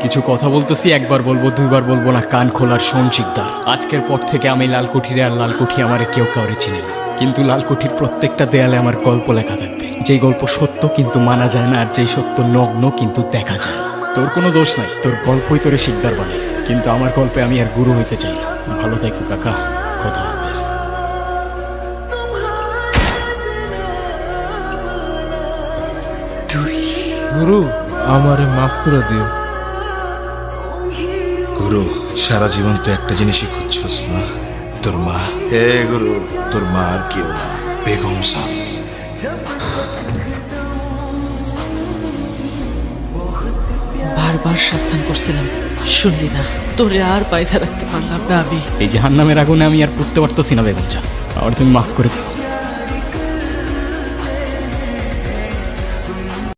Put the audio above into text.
কিছু কথা বলতেছি, একবার বলবো দুইবার বলবো না, কান খোলার শোন শিকদার। আজকের পর থেকে আমি লালকুঠিরে আর লালকুঠি আমারে কেউ কাউরে চিনি না, কিন্তু লালকুঠির প্রত্যেকটা দেয়ালে আমার গল্প লেখা থাকবে। যেই গল্প সত্য কিন্তু মানা যায় না, আর যেই সত্য নগ্ন কিন্তু দেখা যায়। তোর কোনো দোষ নাই, তোর গল্পই তোরে শিকদার বানাইছে, কিন্তু আমার গল্পে আমি আর গুরু হইতে চাই না। ভালো থাকো কাকা, খোদা হাফেজ। গুরু, আমারে মাফ করে দিও। গুরু, সারা জীবন তো একটা জিনিসই খুঁজছস না, তোর মা। হে গুরু, তোর মা আর কেউ না, বেগম সাহ। বারবার সাবধান করছিলাম, শুনলি না। তোরে আর পায়দা রাখতে পারলাম না আমি। এই জাহান্নামের আগুনে আমি আর পড়তে পারতেছি না বেগম চা, আর তুমি মাফ করে দিও।